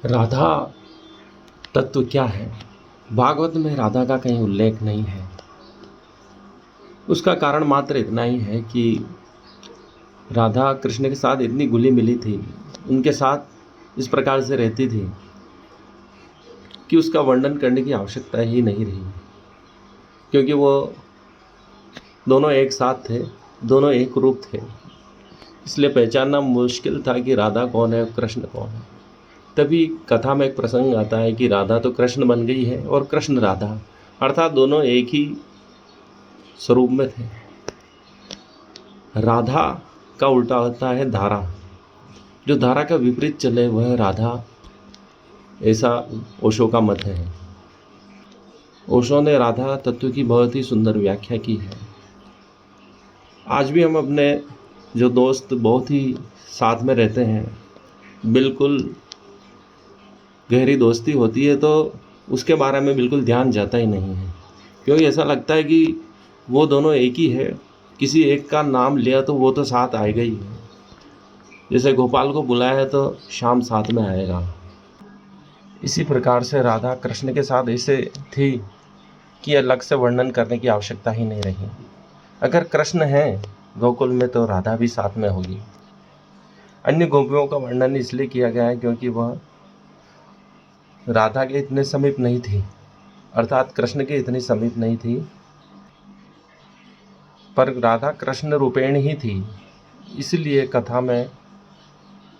राधा तत्व क्या है? भागवत में राधा का कहीं उल्लेख नहीं है। उसका कारण मात्र इतना ही है कि राधा कृष्ण के साथ इतनी घुली मिली थी, उनके साथ इस प्रकार से रहती थी कि उसका वर्णन करने की आवश्यकता ही नहीं रही, क्योंकि वो दोनों एक साथ थे, दोनों एक रूप थे। इसलिए पहचानना मुश्किल था कि राधा कौन है, कृष्ण कौन है। तभी कथा में एक प्रसंग आता है कि राधा तो कृष्ण बन गई है और कृष्ण राधा, अर्थात दोनों एक ही स्वरूप में थे। राधा का उल्टा होता है धारा। जो धारा का विपरीत चले वह राधा, ऐसा ओशो का मत है। ओशो ने राधा तत्व की बहुत ही सुंदर व्याख्या की है। आज भी हम अपने जो दोस्त बहुत ही साथ में रहते हैं, बिल्कुल गहरी दोस्ती होती है, तो उसके बारे में बिल्कुल ध्यान जाता ही नहीं है, क्योंकि ऐसा लगता है कि वो दोनों एक ही है। किसी एक का नाम लिया तो वो तो साथ आएगा ही है। जैसे गोपाल को बुलाया है तो शाम साथ में आएगा। इसी प्रकार से राधा कृष्ण के साथ ऐसे थी कि अलग से वर्णन करने की आवश्यकता ही नहीं रही। अगर कृष्ण है गोकुल में तो राधा भी साथ में होगी। अन्य गोपियों का वर्णन इसलिए किया गया है क्योंकि वह राधा के इतने समीप नहीं थी, अर्थात कृष्ण के इतनी समीप नहीं थी, पर राधा कृष्ण रूपेण ही थी। इसलिए कथा में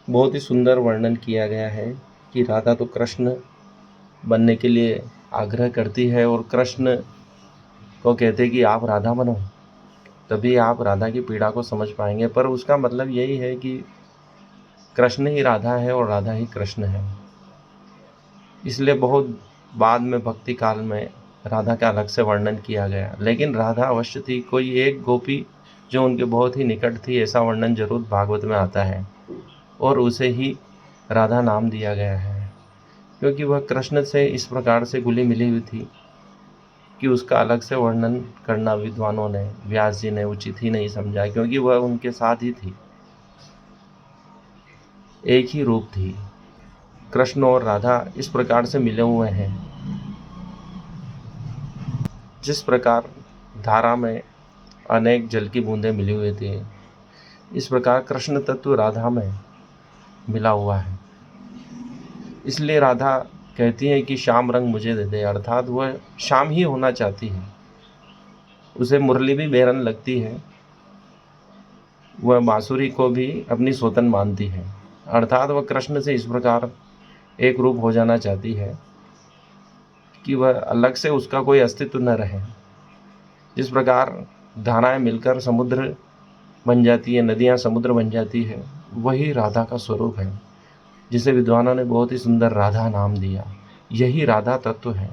बहुत ही सुंदर वर्णन किया गया है कि राधा तो कृष्ण बनने के लिए आग्रह करती है और कृष्ण को कहते कि आप राधा बनो, तभी आप राधा की पीड़ा को समझ पाएंगे। पर उसका मतलब यही है कि कृष्ण ही राधा है और राधा ही कृष्ण है। इसलिए बहुत बाद में भक्ति काल में राधा का अलग से वर्णन किया गया, लेकिन राधा अवश्य थी। कोई एक गोपी जो उनके बहुत ही निकट थी, ऐसा वर्णन जरूर भागवत में आता है, और उसे ही राधा नाम दिया गया है, क्योंकि वह कृष्ण से इस प्रकार से घुली मिली हुई थी कि उसका अलग से वर्णन करना विद्वानों ने, व्यास जी ने उचित ही नहीं समझा, क्योंकि वह उनके साथ ही थी, एक ही रूप थी। कृष्ण और राधा इस प्रकार से मिले हुए हैं, जिस प्रकार धारा में अनेक जल की बूंदें मिली हुई थी, इस प्रकार कृष्ण तत्व राधा में मिला हुआ है। इसलिए राधा कहती है कि श्याम रंग मुझे दे दे, अर्थात वह श्याम ही होना चाहती है। उसे मुरली भी बेरन लगती है, वह बांसुरी को भी अपनी सोतन मानती है, अर्थात वह कृष्ण से इस प्रकार एक रूप हो जाना चाहती है कि वह अलग से उसका कोई अस्तित्व न रहे। जिस प्रकार धाराएं मिलकर समुद्र बन जाती है, नदियां समुद्र बन जाती है, वही राधा का स्वरूप है, जिसे विद्वानों ने बहुत ही सुंदर राधा नाम दिया। यही राधा तत्व है।